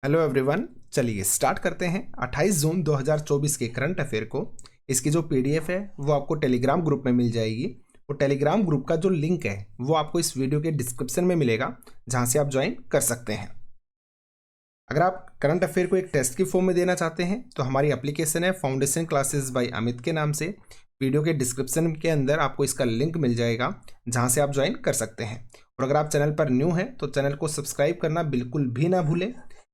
Hello everyone, चलिए start करते हैं 28 जून 2024 के करंट अफेयर को। इसकी जो पीडीएफ है वो आपको टेलीग्राम ग्रुप में मिल जाएगी। और टेलीग्राम ग्रुप का जो लिंक है वो आपको इस वीडियो के डिस्क्रिप्शन में मिलेगा, जहां से आप ज्वाइन कर सकते हैं। अगर आप करंट अफेयर को एक टेस्ट की फॉर्म में देना चाहते हैं तो हमारी एप्लीकेशन है फाउंडेशन क्लासेस बाय अमित के नाम से। वीडियो के डिस्क्रिप्शन के अंदर आपको इसका लिंक मिल जाएगा, जहां से आप ज्वाइन कर सकते हैं। और अगर आप चैनल पर न्यू हैं तो चैनल को सब्सक्राइब करना बिल्कुल भी ना भूलें।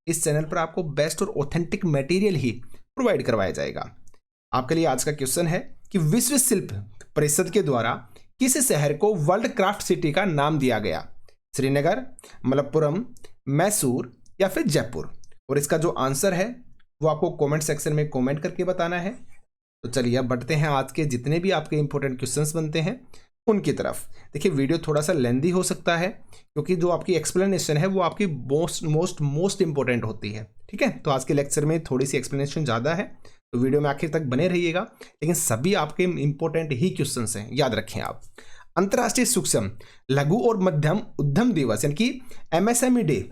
इस चैनल पर आपको बेस्ट और ऑथेंटिक मटेरियल ही प्रोवाइड करवाया जाएगा। आपके लिए आज का क्वेश्चन है कि विश्व शिल्प परिषद के द्वारा किस शहर को वर्ल्ड क्राफ्ट सिटी का नाम दिया गया? श्रीनगर, मलप्पुरम, मैसूर या फिर जयपुर? और इसका जो आंसर है वो आपको कमेंट सेक्शन में कमेंट करके बताना है। तो चलिए अब बढ़ते हैं आज के जितने भी आपके इंपॉर्टेंट क्वेश्चंस बनते हैं उनकी तरफ। देखिए वीडियो थोड़ा सा लेंदी हो सकता है क्योंकि जो आपकी एक्सप्लेनेशन है वो आपकी मोस्ट इंपॉर्टेंट होती है। ठीक है, तो आज के लेक्चर में थोड़ी सी एक्सप्लेनेशन ज़्यादा है, तो वीडियो में आखिर तक बने रहिएगा। लेकिन सभी आपके इंपॉर्टेंट ही क्वेश्चंस हैं, याद रखें आप। अंतर्राष्ट्रीय सूक्ष्म लघु और मध्यम उद्यम दिवस यानी कि एमएसएमई डे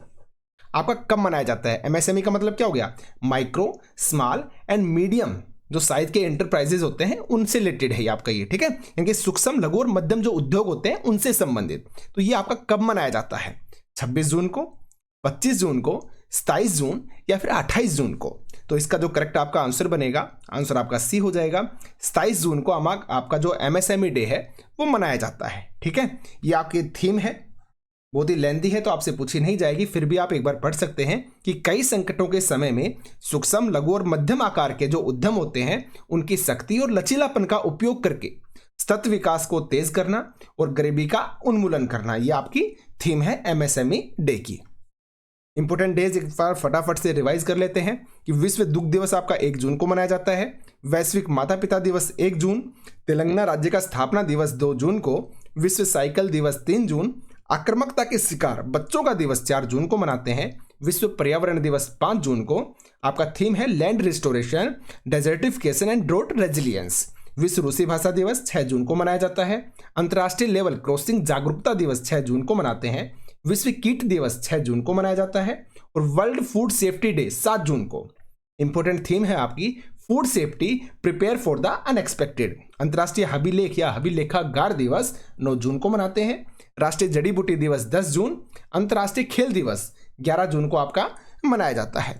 आपका कब मनाया जाता है? एमएसएमई का मतलब क्या हो गया? माइक्रो, स्मॉल एंड मीडियम जो साइज के एंटरप्राइजेज होते हैं उनसे रिलेटेड है आपका ये। ठीक है, यानी सूक्ष्म लघु और मध्यम जो उद्योग होते हैं उनसे संबंधित। तो ये आपका कब मनाया जाता है? 26 जून को, 25 जून को, 27 जून या फिर 28 जून को? तो इसका जो करेक्ट आपका आंसर बनेगा, आंसर आपका सी हो जाएगा। 27 जून को आपका जो एमएसएमई डे है वो मनाया जाता है। ठीक है, ये आपकी थीम है, बहुत ही लेंथी है तो आपसे पूछी नहीं जाएगी, फिर भी आप एक बार पढ़ सकते हैं कि कई संकटों के समय में सूक्ष्म लघु और मध्यम आकार के जो उद्यम होते हैं उनकी शक्ति और लचीलापन का उपयोग करके सतत विकास को तेज करना और गरीबी का उन्मूलन करना, यह आपकी थीम है एमएसएमई डे की। इंपोर्टेंट डेज एक बार फटाफट से रिवाइज कर लेते हैं कि विश्व दुग्ध दिवस आपका 1 जून को मनाया जाता है, वैश्विक माता पिता दिवस 1 जून, तेलंगाना राज्य का स्थापना दिवस 2 जून को, विश्व साइकिल दिवस 3 जून, आक्रामकता के शिकार बच्चों का दिवस 4 जून को मनाते हैं, विश्व पर्यावरण दिवस 5 जून को। आपका थीम है land restoration, desertification and draught resilience. विश्व रूसी भाषा दिवस 6 जून को मनाया जाता है, अंतर्राष्ट्रीय लेवल क्रॉसिंग जागरूकता दिवस 6 जून को मनाते हैं, विश्व कीट दिवस 6 जून को मनाया जाता है और वर्ल्ड फूड सेफ्टी डे 7 जून को। इंपॉर्टेंट थीम है आपकी food safety, prepare for the unexpected. अंतर्राष्ट्रीय हबिलेख या हबिलेखागार दिवस 9 जून को मनाते हैं, राष्ट्रीय जड़ी बूटी दिवस 10 जून, अंतर्राष्ट्रीय खेल दिवस 11 जून को आपका मनाया जाता है,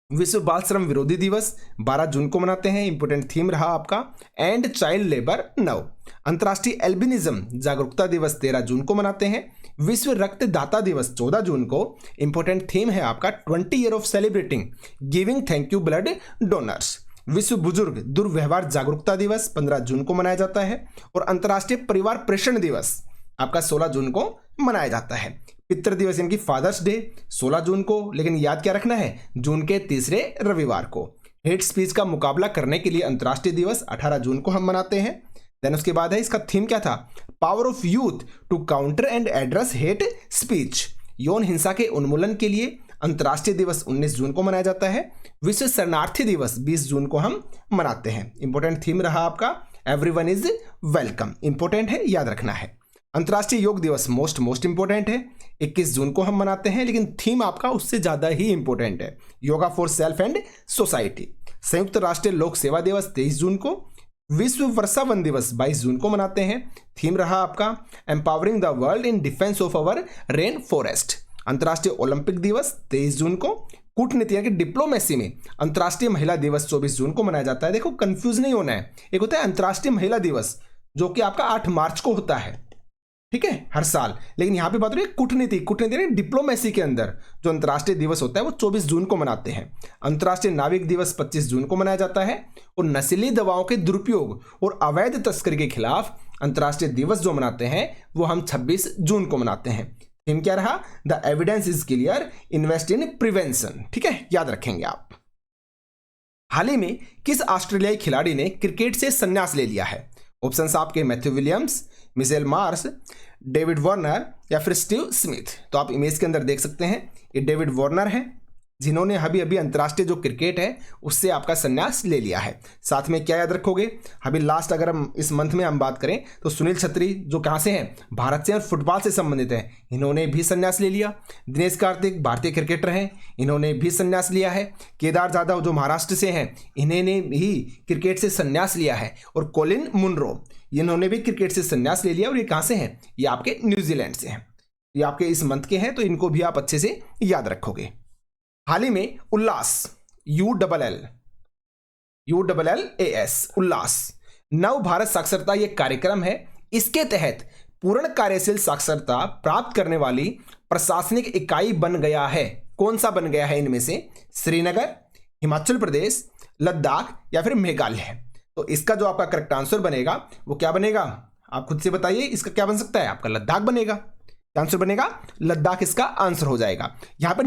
विश्व बाल श्रम विरोधी दिवस 12 जून को मनाते हैं। इंपोर्टेंट थीम रहा आपका एंड चाइल्ड लेबर 9। अंतर्राष्ट्रीय एल्बिनिज्म जागरूकता दिवस 13 जून को मनाते हैं, विश्व रक्तदाता दिवस 14 जून को। इंपोर्टेंट थीम है आपका 20 year of celebrating giving thank you blood donors. विश्व बुजुर्ग दुर्व्यवहार जागरूकता दिवस 15 जून को मनाया जाता है और अंतर्राष्ट्रीय परिवार प्रेषण दिवस आपका 16 जून को मनाया जाता है। पितृ दिवस यानी कि फादर्स डे 16 जून को, लेकिन याद क्या रखना है, जून के तीसरे रविवार को। हेट स्पीच का मुकाबला करने के लिए अंतर्राष्ट्रीय दिवस 18 जून को हम मनाते हैं। देन उसके बाद है इसका थीम क्या था? Power of youth to counter and address hate speech. यौन हिंसा के उन्मूलन के लिए अंतर्राष्ट्रीय दिवस 19 जून को मनाया जाता है। विश्व शरणार्थी दिवस 20 जून को हम मनाते हैं। इंपॉर्टेंट थीम रहा आपका एवरीवन इज वेलकम, इंपॉर्टेंट है, याद रखना है। अंतर्राष्ट्रीय योग दिवस मोस्ट इंपॉर्टेंट है, 21 जून को हम मनाते हैं, लेकिन थीम आपका उससे ज्यादा ही इंपॉर्टेंट है, yoga for self and society. संयुक्त राष्ट्रीय लोक सेवा दिवस 23 जून को, विश्व वर्षा वन दिवस 22 जून को मनाते हैं। थीम रहा आपका empowering the world in defence of our rain forest. अंतर्राष्ट्रीय ओलंपिक दिवस 23 जून को। कूटनीति यानी कि डिप्लोमेसी में अंतर्राष्ट्रीय महिला दिवस 24 जून को मनाया जाता है। देखो कंफ्यूज नहीं होना है, एक होता है अंतर्राष्ट्रीय महिला दिवस जो कि आपका 8 मार्च को होता है, ठीक है, हर साल, लेकिन यहां पे बात हो रही है कूटनीति डिप्लोमेसी के अंदर जो अंतर्राष्ट्रीय दिवस होता है वो 24 जून को मनाते हैं। अंतर्राष्ट्रीय नाविक दिवस 25 जून को मनाया जाता है और नशीली दवाओं के दुरुपयोग और अवैध तस्करी के खिलाफ अंतर्राष्ट्रीय दिवस जो मनाते हैं वो हम 26 जून को मनाते हैं। थीम क्या रहा? The evidence is clear, invest in prevention. ठीक है, याद रखेंगे आप। हाल ही में किस ऑस्ट्रेलियाई खिलाड़ी ने क्रिकेट से संन्यास ले लिया है? ऑप्शंस आपके Matthew Williams, Mitchell Marsh, David Warner या फिर स्टीव स्मिथ। तो आप इमेज के अंदर देख सकते हैं, ये डेविड वार्नर है जिन्होंने अभी अभी अंतर्राष्ट्रीय जो क्रिकेट है उससे आपका संन्यास ले लिया है। साथ में क्या याद रखोगे, अभी लास्ट अगर हम इस मंथ में हम बात करें तो सुनील छेत्री जो कहाँ से हैं, भारत से और फुटबॉल से संबंधित हैं, इन्होंने भी संन्यास ले लिया। दिनेश कार्तिक भारतीय क्रिकेटर हैं, इन्होंने भी संन्यास लिया है। केदार जाधव जो महाराष्ट्र से हैं, इन्होंने भी क्रिकेट से संन्यास लिया है। और कोलिन मुनरो इन्होंने भी क्रिकेट से संन्यास ले लिया। और ये कहाँ से हैं, ये आपके न्यूजीलैंड से हैं। ये आपके इस मंथ के हैं, तो इनको भी आप अच्छे से याद रखोगे। हाल ही में उल्लास ULLAS उल्लास नव भारत साक्षरता ये कार्यक्रम है। इसके तहत पूर्ण कार्यशील साक्षरता प्राप्त करने वाली प्रशासनिक इकाई बन गया है। कौन सा बन गया है इनमें से, श्रीनगर, हिमाचल प्रदेश, लद्दाख या फिर मेघालय। तो इसका जो आपका करेक्ट आंसर बनेगा वो क्या बनेगा, आप खुद से बताइए, इसका क्या बन सकता है, आपका लद्दाख बनेगा। क्या आंसर बनेगा, लद्दाख इसका आंसर हो जाएगा। यहां पर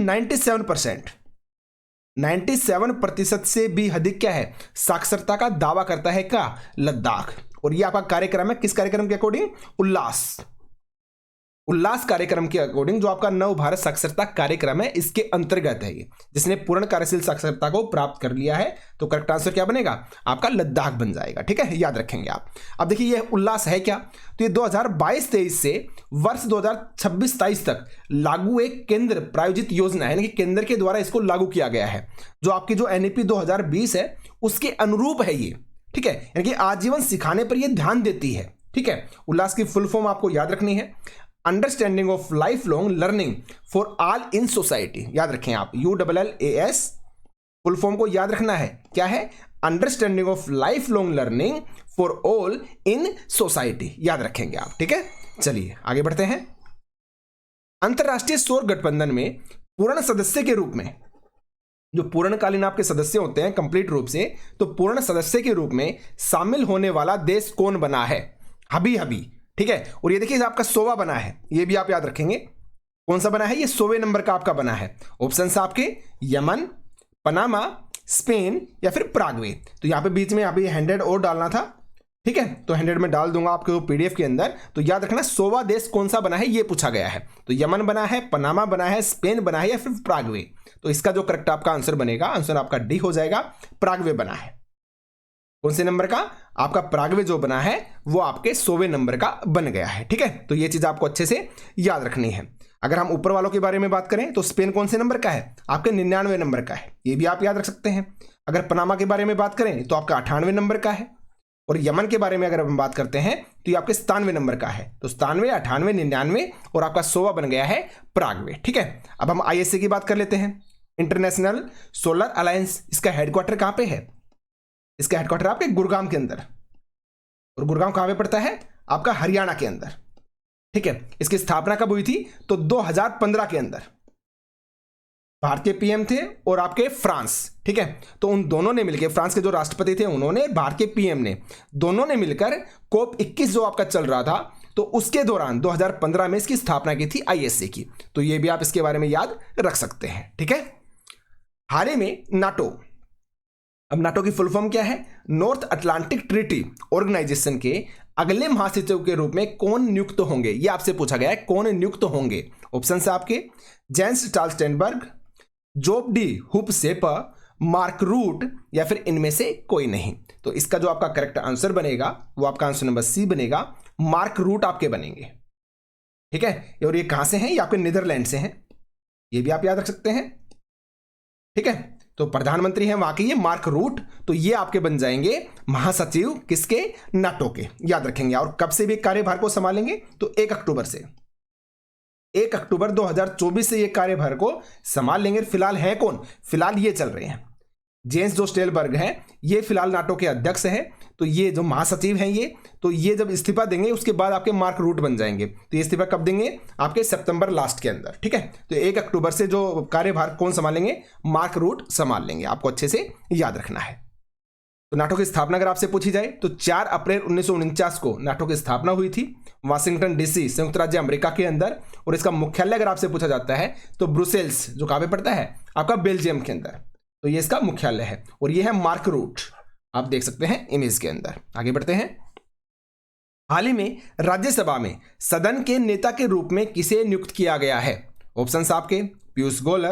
97% से भी अधिक क्या है, साक्षरता का दावा करता है क्या, लद्दाख। और ये आपका कार्यक्रम है किस कार्यक्रम के अकॉर्डिंग, उल्लास कार्यक्रम के अकॉर्डिंग, जो आपका नव भारत साक्षरता कार्यक्रम है इसके अंतर्गत है ये, जिसने पूर्ण कार्यशील साक्षरता को प्राप्त कर लिया है। तो करेक्ट आंसर क्या बनेगा, आपका लद्दाख बन जाएगा। ठीक है, याद रखेंगे आप। अब देखिए ये उल्लास है क्या, तो ये 2022-23 से वर्ष 2026-27 तक लागू एक केंद्र प्रायोजित योजना है, यानी कि केंद्र के द्वारा इसको लागू किया गया है। जो आपकी जो NEP 2020 है उसके अनुरूप है ये। ठीक है, यानी कि आजीवन सिखाने पर ये ध्यान देती है। ठीक है, उल्लास की फुल फॉर्म आपको याद रखनी है, understanding of life long learning for all in society. याद रखें आप, ULLAS फुल फॉर्म को याद रखना है, क्या है, understanding of life long learning for all in society. याद रखेंगे आप। ठीक है, चलिए आगे बढ़ते हैं। अंतरराष्ट्रीय सौर गठबंधन में पूर्ण सदस्य के रूप में, जो पूर्णकालीन आपके सदस्य होते हैं कंप्लीट रूप से, तो पूर्ण सदस्य के रूप में शामिल होने वाला देश कौन बना है, अभी। ठीक है, और ये देखिए आपका 100वां बना है, ये भी आप याद रखेंगे। कौन सा बना है, ये 100वें नंबर का आपका बना है। ऑप्शन आपके यमन, पनामा, स्पेन या फिर प्रागवे। तो यहाँ पे बीच में अभी 100 और डालना था। ठीक है, तो 100 में डाल दूंगा आपके PDF के अंदर। तो याद रखना 100वां देश कौन सा बना है ये पूछा गया है। तो यमन बना है, पनामा बना है, स्पेन बना है या फिर प्रागवे। तो इसका जो करेक्ट आपका आंसर बनेगा, आंसर आपका डी हो जाएगा, प्रागवे बना है। कौन से नंबर का, आपका प्रागवे जो बना है वो आपके 100वें नंबर का बन गया है। ठीक है, तो ये चीज आपको अच्छे से याद रखनी है। अगर हम ऊपर वालों के बारे में बात करें तो स्पेन कौन से नंबर का है, आपके 99 नंबर का है, ये भी आप याद रख सकते हैं। अगर पनामा के बारे में बात करें तो आपका 98 नंबर का है। और यमन के बारे में अगर हम बात करते हैं तो ये आपके 97 नंबर का है। तो 97, 98, 99 और आपका 100वां बन गया है प्रागवे। ठीक है, अब हम ISA की बात कर लेते हैं, इंटरनेशनल सोलर अलायंस। इसका हेडक्वार्टर कहां पे है, इसका हेडक्वार्टर आपके गुड़गांव के अंदर। और गुड़गांव कहां पे पड़ता है, आपका हरियाणा के अंदर। ठीक है, इसकी स्थापना कब हुई थी, तो 2015 के अंदर। भारत के PM थे और आपके फ्रांस। ठीक है, तो उन दोनों ने मिलकर, फ्रांस के जो राष्ट्रपति थे उन्होंने, भारत के PM ने, दोनों ने मिलकर COP21 जो आपका चल रहा था, तो उसके दौरान 2015 में इसकी स्थापना की थी ISA की। तो ये भी आप इसके बारे में याद रख सकते हैं। ठीक है, हाल ही में नाटो, अब नाटो की फुल फॉर्म क्या है, नॉर्थ अटलांटिक ट्रीटी ऑर्गेनाइजेशन के अगले महासचिव के रूप में कौन नियुक्त होंगे, ये आपसे पूछा गया है, कौन नियुक्त होंगे। ऑप्शन है आपके जेंस स्टोल्टेनबर्ग, जोब डी हुपसेपर, मार्क रूट या फिर इनमें से कोई नहीं। तो इसका जो आपका करेक्ट आंसर बनेगा वो आपका आंसर नंबर C बनेगा, मार्क रूट आपके बनेंगे। ठीक है, और ये कहां से हैं, ये आपके नीदरलैंड से हैं, ये भी आप याद रख सकते हैं। ठीक है, तो प्रधानमंत्री हैं वहां के ये मार्क रूट। तो ये आपके बन जाएंगे महासचिव किसके, नाटो के। याद रखेंगे। और कब से भी कार्यभार को संभालेंगे, तो 1 अक्टूबर से, 1 अक्टूबर 2024 से ये कार्यभार को संभाल लेंगे। फिलहाल है कौन, फिलहाल ये चल रहे हैं जेंस जो स्टोल्टेनबर्ग हैं, ये फिलहाल नाटो के अध्यक्ष हैं। तो ये जो महासचिव हैं ये, तो ये जब इस्तीफा देंगे उसके बाद आपके मार्क रूट बन जाएंगे। तो ये इस्तीफा कब देंगे, आपके सितंबर लास्ट के अंदर। ठीक है, तो 1 अक्टूबर से जो कार्यभार कौन संभालेंगे, मार्क रूट संभाल लेंगे। आपको अच्छे से याद रखना है। तो नाटो की स्थापना अगर आपसे पूछी जाए तो 4 अप्रैल 1949 को नाटो की स्थापना हुई थी वाशिंगटन DC, संयुक्त राज्य अमेरिका के अंदर। और इसका मुख्यालय अगर आपसे पूछा जाता है तो ब्रुसेल्स, जो कहां पे पड़ता है, आपका बेल्जियम के अंदर। तो ये इसका मुख्यालय है। और ये है मार्क रूट, आप देख सकते हैं इमेज के अंदर। आगे बढ़ते हैं। हाल ही में राज्यसभा में सदन के नेता के रूप में किसे नियुक्त किया गया है। ऑप्शंस आपके पीयूष गोयल,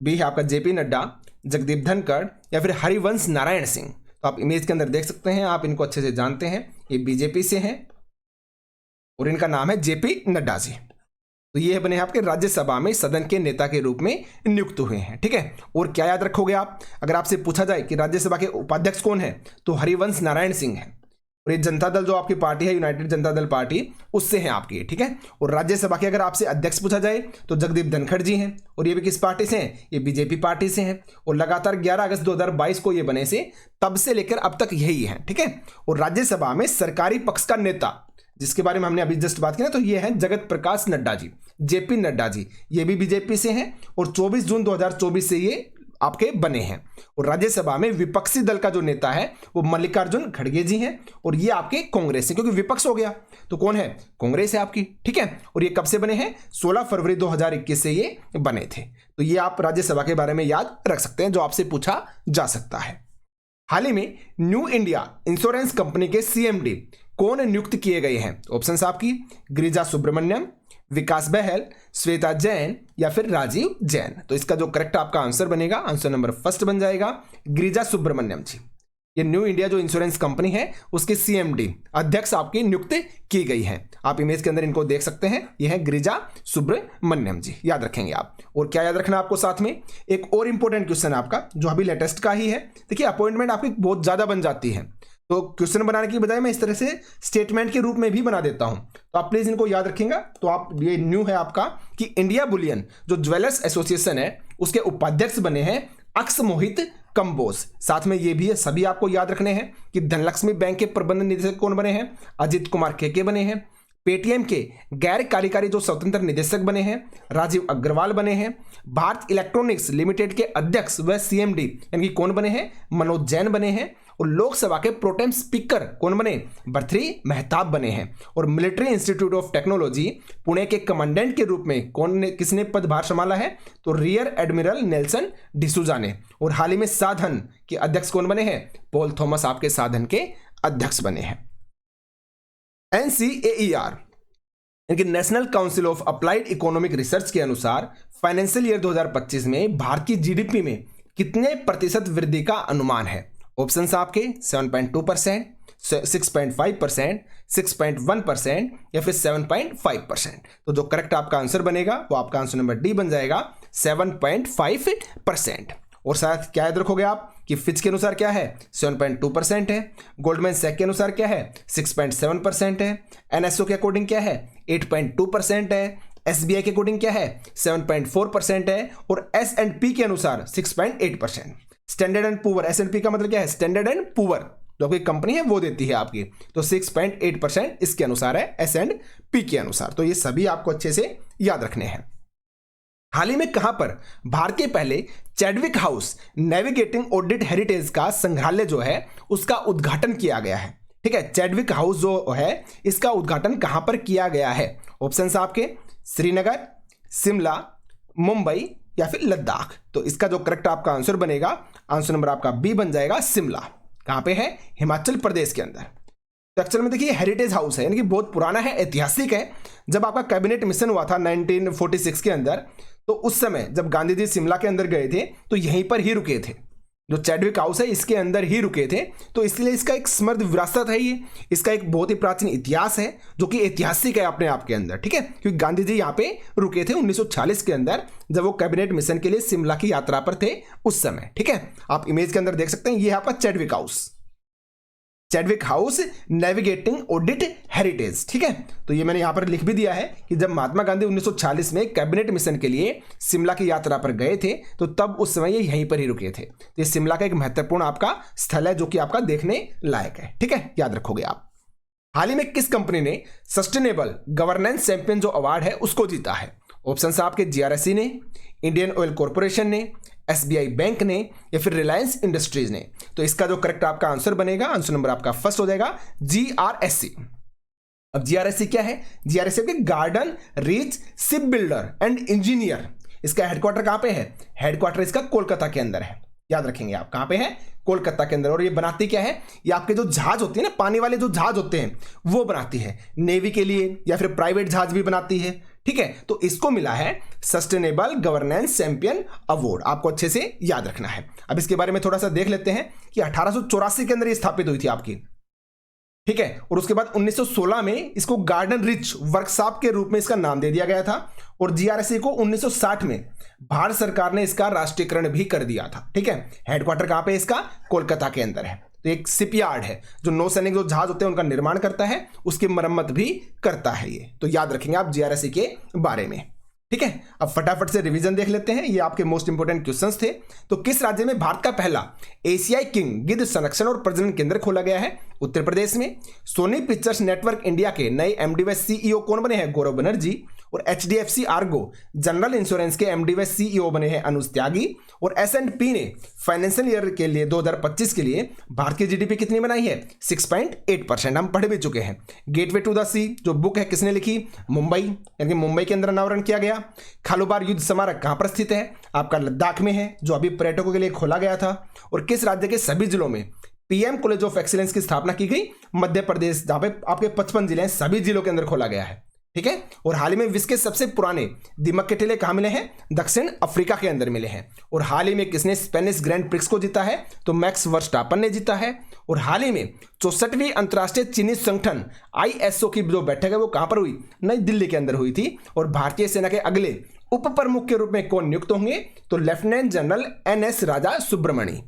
बी है आपका जेपी नड्डा, जगदीप धनखड़ या फिर हरिवंश नारायण सिंह। तो आप इमेज के अंदर देख सकते हैं, आप इनको अच्छे से जानते हैं, ये बीजेपी से हैं और इनका नाम है जेपी नड्डा जी। तो ये बने आपके राज्यसभा में सदन के नेता के रूप में नियुक्त हुए हैं, ठीक है। और क्या याद रखोगे आप, अगर आपसे पूछा जाए कि राज्यसभा के उपाध्यक्ष कौन है, तो हरिवंश नारायण सिंह है। और ये जनता दल जो आपकी पार्टी है, यूनाइटेड जनता दल पार्टी, उससे हैं आपकी, ठीक है। और राज्यसभा के अगर आपसे अध्यक्ष पूछा जाए तो जगदीप धनखड़ जी हैं, और ये भी किस पार्टी से हैं, ये बीजेपी पार्टी से हैं। और लगातार 11 अगस्त 2022 को ये बने से तब से लेकर अब तक यही है, ठीक है। और राज्यसभा में सरकारी पक्ष का नेता जिसके बारे में हमने अभी जस्ट बात की ना, तो ये है जगत प्रकाश नड्डा जी, जेपी नड्डा जी, ये भी बीजेपी से हैं और 24 जून 2024 से ये आपके बने हैं। और राज्यसभा में विपक्षी दल का जो नेता है वो मल्लिकार्जुन खड़गे जी हैं, और ये आपके कांग्रेस से, क्योंकि विपक्ष हो गया तो कौन है, कांग्रेस है आपकी, ठीक है। और ये कब से बने हैं, 16 फरवरी 2021 से ये बने थे। तो ये आप राज्यसभा के बारे में याद रख सकते हैं, जो आपसे पूछा जा सकता है। हाल ही में न्यू इंडिया इंश्योरेंस कंपनी के सीएमडी कौन नियुक्त किए गए हैं? ऑप्शंस आपकी गिरिजा सुब्रमण्यम, विकास बहल, श्वेता जैन या फिर राजीव जैन। तो इसका जो करेक्ट आपका आंसर बनेगा, आंसर नंबर फर्स्ट बन जाएगा गिरिजा सुब्रमण्यम जी। ये न्यू इंडिया जो इंश्योरेंस कंपनी है उसके सीएमडी अध्यक्ष आपकी नियुक्त की गई है। आप इमेज के अंदर इनको देख सकते हैं, ये है गिरिजा सुब्रमण्यम जी, याद रखेंगे आप। और क्या याद रखना आपको साथ में, एक और इंपॉर्टेंट क्वेश्चन आपका जो अभी लेटेस्ट का ही है। देखिए अपॉइंटमेंट आपकी बहुत ज्यादा बन जाती है, तो क्वेश्चन बनाने की बजाय मैं इस तरह से स्टेटमेंट के रूप में भी बना देता हूं, तो आप प्लीज इनको याद रखेंगे। तो आप, ये न्यू है आपका कि इंडिया बुलियन जो ज्वेलर्स एसोसिएशन है उसके उपाध्यक्ष बने हैं अक्स मोहित कंबोज। साथ में ये भी है, सभी आपको याद रखने हैं कि धनलक्ष्मी बैंक के प्रबंध निदेशक कौन बने हैं, अजित कुमार केके बने हैं। पेटीएम के गैर कार्यकारी जो स्वतंत्र निदेशक बने हैं राजीव अग्रवाल बने हैं। भारत इलेक्ट्रॉनिक्स लिमिटेड के अध्यक्ष व सीएमडी यानी कि कौन बने हैं, मनोज जैन बने हैं। और लोकसभा के प्रोटेम स्पीकर कौन बने, भर्तृहरि मेहताब बने हैं। और military institute of technology Pune के कमांडेंट के रूप में किसने पदभार संभाला है, तो रियर एडमिरल नेल्सन डिसूजा ने। और हाल ही में साधन के अध्यक्ष कौन बने हैं, पॉल थॉमस आपके साधन के अध्यक्ष बने हैं। NCAER यानी national council of applied economic research के अनुसार फाइनेंशियल ईयर 2025 में भारत की जीडीपी में कितने प्रतिशत वृद्धि का अनुमान है? ऑप्शंस आपके 7.2%, 6.5%, 6.1% या फिर 7.5%। तो जो करेक्ट आपका आंसर बनेगा वो आपका आंसर नंबर डी बन जाएगा 7.5%। और साथ क्या याद रखोगे आप कि फिच के अनुसार क्या है, 7.2% है। गोल्डमैन सैक के अनुसार क्या है, 6.7% है। एनएसओ के अकॉर्डिंग क्या है, 8.2% है। एसबीआई के अकॉर्डिंग क्या है, 7.4% है। और S&P के अनुसार 6.8%। स्टैंडर्ड एंड पुअर, S&P का मतलब क्या है, स्टैंडर्ड एंड पुअर जो कोई कंपनी है वो देती है आपकी, तो 6.8% इसके अनुसार है S&P के अनुसार। तो ये सभी आपको अच्छे से याद रखने हैं। हाल ही में कहां पर भारत के पहले Chadwick house navigating audit heritage का संग्रहालय जो है उसका उद्घाटन किया गया है? ठीक है, चैडविक हाउस जो है इसका उद्घाटन कहां पर किया गया है? ऑप्शंस आपके श्रीनगर, शिमला, मुंबई या फिर लद्दाख। तो इसका जो करेक्ट आपका आंसर बनेगा, आंसर नंबर आपका बी बन जाएगा शिमला। कहां पे है, हिमाचल प्रदेश के अंदर। तो एक्चुअल में देखिए हेरिटेज हाउस है यानी कि बहुत पुराना है, ऐतिहासिक है। जब आपका कैबिनेट मिशन हुआ था 1946 के अंदर, तो उस समय जब गांधी जी शिमला के अंदर गए थे तो यहीं पर ही रुके थे, जो चैडविक हाउस है इसके अंदर ही रुके थे। तो इसलिए इसका एक समृद्ध विरासत है, ये इसका एक बहुत ही प्राचीन इतिहास है जो कि ऐतिहासिक है अपने आप के अंदर, ठीक है। क्योंकि गांधी जी यहाँ पे रुके थे 1946 के अंदर जब वो कैबिनेट मिशन के लिए शिमला की यात्रा पर थे उस समय, ठीक है। आप इमेज के अंदर देख सकते हैं, ये आपका Chadwick house, Chadwick house navigating audit heritage, ठीक है। तो ये मैंने यहां पर लिख भी दिया है कि जब महात्मा गांधी 1946 में कैबिनेट मिशन के लिए शिमला की यात्रा पर गए थे तो तब उस समय ये यहीं पर ही रुके थे। तो ये शिमला का एक महत्वपूर्ण आपका स्थल है जो कि आपका देखने लायक है, ठीक है, याद रखोगे आप। हाल ही में किस कंपनी ने सस्टेनेबल गवर्नेंस चैंपियन जो अवार्ड है उसको जीता है? ऑप्शंस आपके GRSE ने, इंडियन ऑयल कॉर्पोरेशन ने, SBI बैंक ने या फिर रिलायंस इंडस्ट्रीज ने। तो इसका जो करेक्ट आपका आंसर बनेगा, आंसर नंबर आपका फर्स्ट हो जाएगा GRSE। अब GRSE क्या है, GRSE के garden reach ship builder and engineer. इसका हेडक्वार्टर कहां पे है, हेडक्वार्टर इसका कोलकाता के अंदर है, याद रखेंगे आप, कहां पे है, कोलकाता के अंदर। और ये बनाती क्या है, ये आपके जो जहाज होते हैं ना, पानी वाले जो जहाज होते हैं वो बनाती है, नेवी के लिए या फिर प्राइवेट जहाज भी बनाती है, ठीक है, तो इसको मिला है सस्टेनेबल गवर्नेंस चैंपियन अवार्ड। आपको अच्छे से याद रखना है। अब इसके बारे में थोड़ा सा देख लेते हैं कि 1884 के अंदर ये स्थापित हुई थी आपकी, ठीक है, और उसके बाद 1916 में इसको गार्डन रिच वर्कशॉप के रूप में इसका नाम दे दिया गया था, और जीआरएसए को 1960 में भारत सरकार ने इसका राष्ट्रीयकरण भी कर दिया था। ठीक है, हेडक्वार्टर कहां पे इसका? कोलकाता के अंदर है। तो एक शिपयार्ड है जो नौसैनिक जो जहाज होते हैं उनका निर्माण करता है, उसकी मरम्मत भी करता है ये। तो याद रखेंगे आप जीआरएसए के बारे में। ठीक है, अब फटाफट से रिवीजन देख लेते हैं, ये आपके मोस्ट इंपोर्टेंट क्वेश्चंस थे। तो किस राज्य में भारत का पहला एशियाई किंग गिद्ध संरक्षण और प्रजनन केंद्र खोला गया है? उत्तर प्रदेश में। सोनी पिक्चर्स नेटवर्क इंडिया के नए एमडी व सीईओ कौन बने हैं? गौरव बनर्जी। और एचडीएफसी आर्गो जनरल इंश्योरेंस के एमडी व सीईओ बने हैं अनुज त्यागी। और एस&पी ने फाइनेंशियल ईयर के लिए 2025 के लिए भारत की जीडीपी कितनी बनाई है? 6.8%। हम पढ़ भी चुके हैं। गेटवे टू द सी जो बुक है किसने लिखी? मुंबई, यानी मुंबई के अंदर अनावरण किया गया। खालूबार युद्ध स्मारक कहां पर स्थित है? आपका लद्दाख में है, जो अभी पर्यटकों के लिए खोला गया था। और किस राज्य के सभी जिलों में पीएम कॉलेज ऑफ एक्सीलेंस की स्थापना की गई? मध्य प्रदेश, जहां पे आपके 55 जिले हैं, सभी जिलों के अंदर खोला गया है। ठीक है, और हाल ही में विश्व के सबसे पुराने दीमक के टीले कहां मिले हैं? दक्षिण अफ्रीका के अंदर मिले हैं। और हाल ही में किसने स्पेनिश ग्रैंड प्रिक्स को जीता है? तो मैक्स वर्स्टापन ने जीता है। और हाल ही में 64वीं अंतर्राष्ट्रीय चीनी संगठन आईएसओ की जो बैठक है वो कहां पर हुई? नई दिल्ली के अंदर हुई थी। और भारतीय सेना के अगले उप प्रमुख के रूप में कौन नियुक्त होंगे? तो लेफ्टिनेंट जनरल NS राजा सुब्रमणी।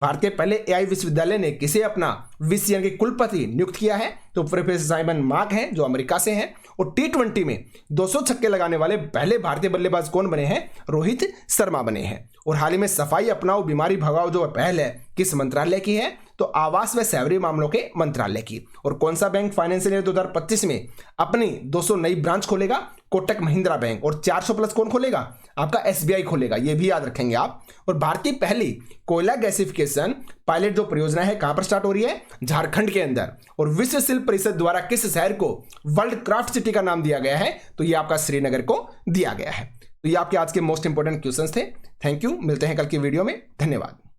भारत के पहले एआई विश्वविद्यालय ने किसे अपना विषय यानी कि कुलपति नियुक्त किया है? तो प्रोफेसर साइमन मार्क हैं जो अमेरिका से हैं। और T20 में 200 छक्के लगाने वाले पहले भारतीय बल्लेबाज कौन बने हैं? रोहित शर्मा बने हैं। और हाल ही में सफाई अपनाओ बीमारी भगाओ जो पहल है किस मंत्रालय की है? तो आवास व शहरी मामलों के मंत्रालय की। और कौन सा बैंक फाइनेंशियल ईयर 2025 में अपनी 200 नई ब्रांच खोलेगा? कोटक महिंद्रा बैंक। और 400 प्लस कौन खोलेगा? आपका SBI खोलेगा, ये भी याद रखेंगे आप। और भारत की पहली कोयला गैसिफिकेशन पायलट जो परियोजना है कहां पर स्टार्ट हो रही है? झारखंड के अंदर। और विश्व शिल्प परिषद द्वारा किस शहर को वर्ल्ड क्राफ्ट सिटी का नाम दिया गया है? तो ये आपका श्रीनगर को दिया गया है। तो ये आपके आज के मोस्ट इंपोर्टेंट क्वेश्चंस थे। थैंक यू, मिलते हैं कल की वीडियो में। धन्यवाद।